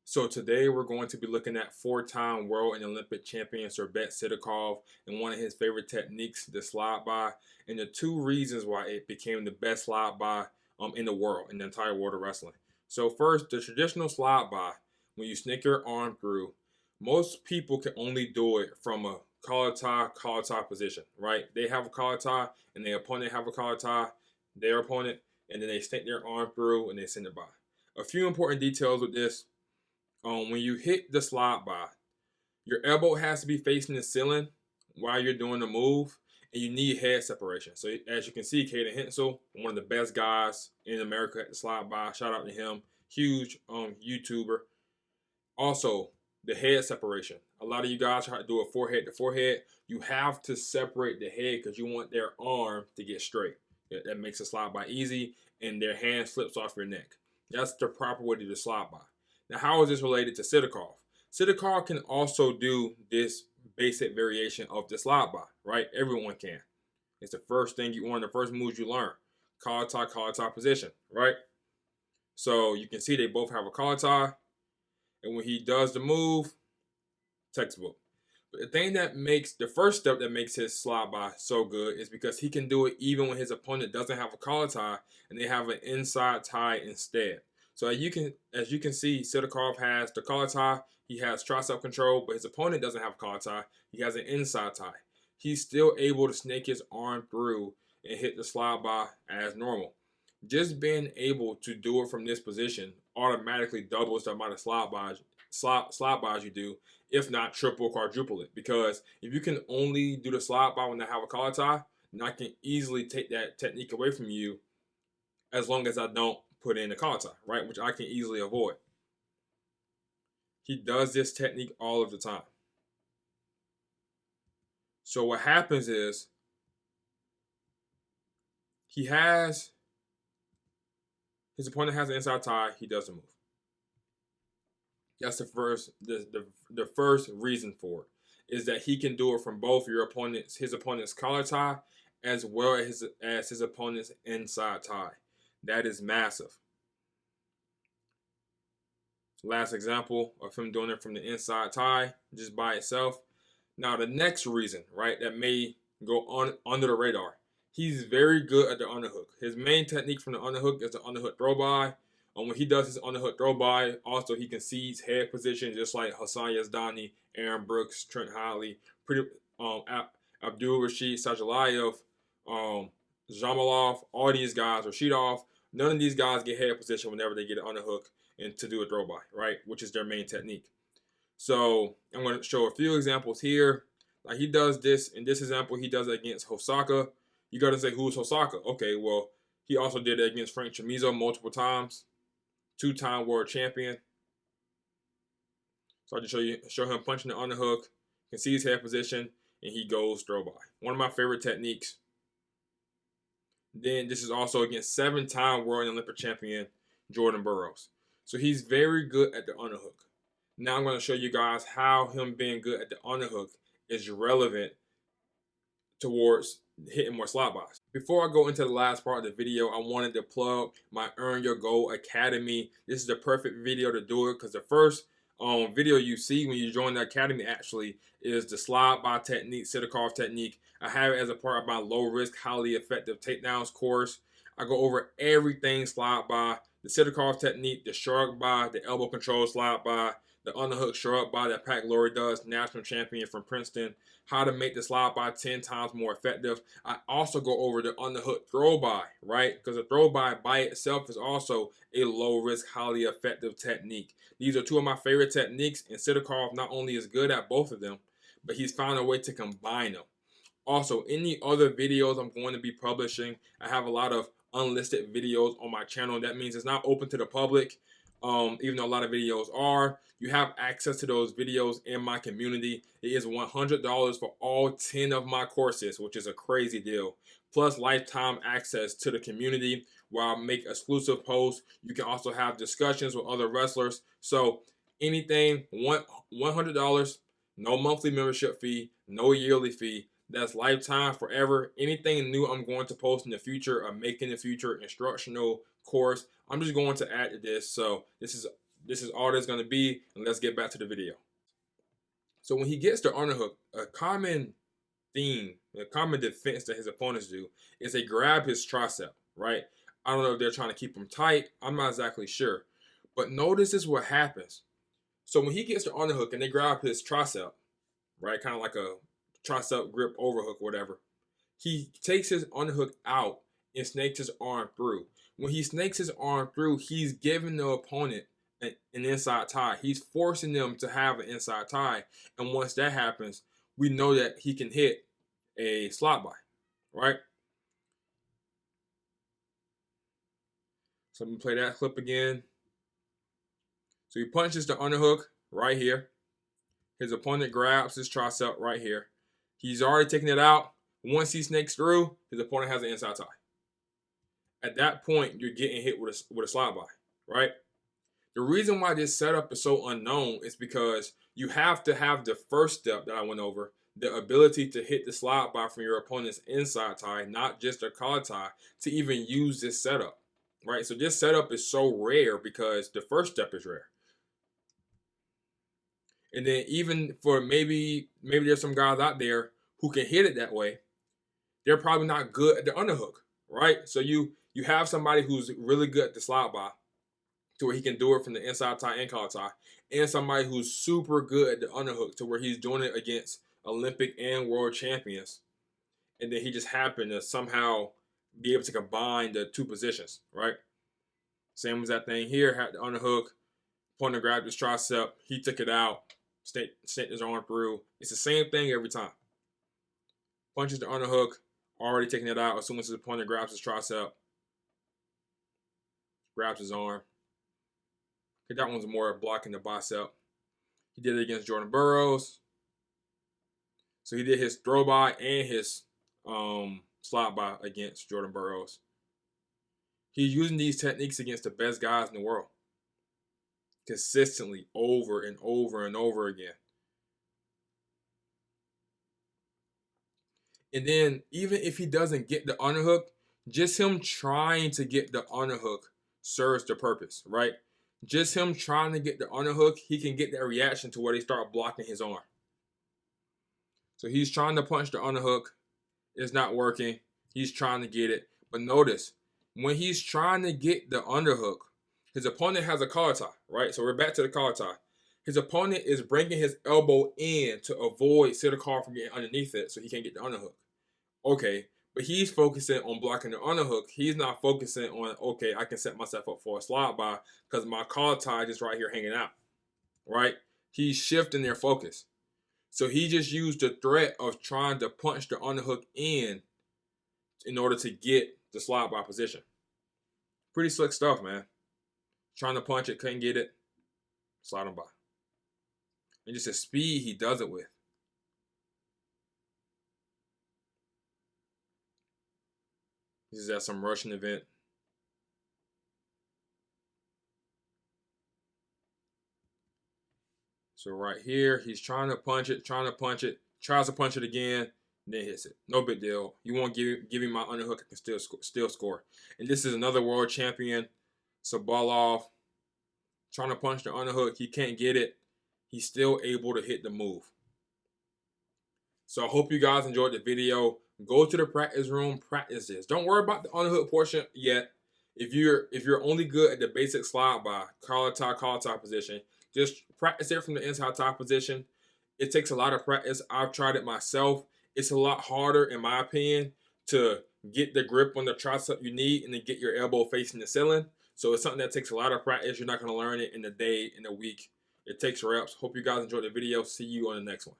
So today we're going to be looking at four-time world and Olympic champion Sidakov and one of his favorite techniques, the slide by, and the two reasons why it became the best slide by in the world, in the entire world of wrestling. So first, the traditional slide by, when you snake your arm through, most people can only do it from a collar tie position, right? They have a collar tie, and their opponent have a collar tie, their opponent, and then they snake their arm through and they send it by. A few important details with this. When you hit the slide by, your elbow has to be facing the ceiling while you're doing the move, and you need head separation. So as you can see, Caden Hensel, one of the best guys in America at the slide by. Shout out to him, huge YouTuber. Also, the head separation. A lot of you guys try to do a forehead to forehead. You have to separate the head because you want their arm to get straight. That makes a slide by easy, and their hand slips off your neck. That's the proper way to do the slide by. Now, how is this related to Sidakov? Sidakov can also do this basic variation of the slide by, right? Everyone can. It's the first thing one of the first moves you learn. Collar tie position, right? So you can see they both have a collar tie. And when he does the move, textbook. But the thing that makes the first step that makes his slide by so good is because he can do it even when his opponent doesn't have a collar tie and they have an inside tie instead. So as you can see, Sidakov has the collar tie, he has tricep control, but his opponent doesn't have a collar tie. He has an inside tie. He's still able to snake his arm through and hit the slide by as normal. Just being able to do it from this position automatically doubles the amount of slide bys you do, if not triple, quadruple it. Because if you can only do the slide by when I have a collar tie, then I can easily take that technique away from you as long as I don't put in the collar tie, right? Which I can easily avoid. He does this technique all of the time. So what happens is his opponent has an inside tie, he doesn't move. That's the first reason for it, is that he can do it from both his opponent's collar tie as well as his opponent's inside tie. That is massive. Last example of him doing it from the inside tie just by itself. Now the next reason, right, that may go on under the radar. He's very good at the underhook. His main technique from the underhook is the underhook throw by. When he does his underhook throw by, also he concedes head position just like Hassan Yazdani, Aaron Brooks, Trent Holly, Abdul Rashid Sajalayev, Jamalov, all these guys, Rashidov. None of these guys get head position whenever they get an underhook and to do a throw by, right? Which is their main technique. So I'm going to show a few examples here. Like he does this, in this example, he does it against Hosaka. You got to say, who's Hosaka? Okay, well, he also did it against Frank Chamizo multiple times. Two-time world champion. So I just show him punching the underhook, can see his head position, and he goes throw by. One of my favorite techniques. Then this is also against seven-time world and Olympic champion Jordan Burroughs. So he's very good at the underhook. Now I'm going to show you guys how him being good at the underhook is relevant towards hitting more slide bys. Before I go into the last part of the video, I wanted to plug my Earn Your Gold Academy. This is the perfect video to do it because the first video you see when you join the academy actually is the slide by technique, Sidakov technique. I have it as a part of my low risk, highly effective takedowns course. I go over everything slide by, the Sidakov technique, the shrug by, the elbow control slide by, the underhook shrug by that Pat Glory does, national champion from Princeton, how to make the slide by 10 times more effective. I also go over the underhook throw by, right? Because the throw by itself is also a low risk, highly effective technique. These are two of my favorite techniques, and Sidakov not only is good at both of them, but he's found a way to combine them. Also, any other videos I'm going to be publishing, I have a lot of unlisted videos on my channel. That means it's not open to the public. Even though a lot of videos are, you have access to those videos in my community. It is $100 for all 10 of my courses, which is a crazy deal. Plus lifetime access to the community where I make exclusive posts. You can also have discussions with other wrestlers. So anything, $100, no monthly membership fee, no yearly fee. That's lifetime, forever. Anything new I'm going to post in the future or make in the future, instructional course, I'm just going to add to this. So this is This is all there's going to be, and let's get back to the video. So when he gets the underhook, a common theme, a common defense that his opponents do is they grab his tricep, right? I don't know if they're trying to keep him tight. I'm not exactly sure. But notice this is what happens. So when he gets the underhook and they grab his tricep, right, kind of like a tricep grip overhook or whatever, he takes his underhook out and snakes his arm through. When he snakes his arm through, he's giving the opponent an inside tie. He's forcing them to have an inside tie. And once that happens, we know that he can hit a slot by, right? So let me play that clip again. So he punches the underhook right here. His opponent grabs his tricep right here. He's already taken it out. Once he snakes through, his opponent has an inside tie. At that point, you're getting hit with a slide by, right? The reason why this setup is so unknown is because you have to have the first step that I went over, the ability to hit the slide by from your opponent's inside tie, not just a collar tie, to even use this setup, right? So this setup is so rare because the first step is rare. And then even for maybe there's some guys out there who can hit it that way, they're probably not good at the underhook, right? So you have somebody who's really good at the slide by, to where he can do it from the inside tie and collar tie, and somebody who's super good at the underhook to where he's doing it against Olympic and world champions, and then he just happened to somehow be able to combine the two positions, right? Same as that thing here, had the underhook, opponent grabbed his tricep, he took it out, sent his arm through. It's the same thing every time. Punches the underhook, already taking it out as soon as his opponent grabs his tricep, grabs his arm. That one's more blocking the bicep. He did it against Jordan Burroughs. So he did his throw by and his slide by against Jordan Burroughs. He's using these techniques against the best guys in the world, consistently, over and over and over again. And then even if he doesn't get the underhook, just him trying to get the underhook serves the purpose, right? Just him trying to get the underhook, he can get that reaction to where they start blocking his arm. So he's trying to punch the underhook. It's not working. He's trying to get it. But notice, when he's trying to get the underhook, his opponent has a collar tie, right? So we're back to the collar tie. His opponent is bringing his elbow in to avoid Sidakov from getting underneath it so he can't get the underhook. Okay, but he's focusing on blocking the underhook. He's not focusing on, okay, I can set myself up for a slide by because my collar tie is right here hanging out, right? He's shifting their focus. So he just used the threat of trying to punch the underhook in order to get the slide by position. Pretty slick stuff, man. Trying to punch it, couldn't get it, slide him by. And just the speed he does it with. This is at some Russian event. So right here, he's trying to punch it, tries to punch it again, then hits it. No big deal. You won't give me my underhook, I can still score. And this is another world champion, Sidakov, trying to punch the underhook. He can't get it. He's still able to hit the move. So I hope you guys enjoyed the video. Go to the practice room, practice this. Don't worry about the underhook portion yet. If you're only good at the basic slide by, collar tie position, just practice it from the inside tie position. It takes a lot of practice. I've tried it myself. It's a lot harder, in my opinion, to get the grip on the tricep you need and then get your elbow facing the ceiling. So it's something that takes a lot of practice. You're not going to learn it in a day, in a week. It takes reps. Hope you guys enjoyed the video. See you on the next one.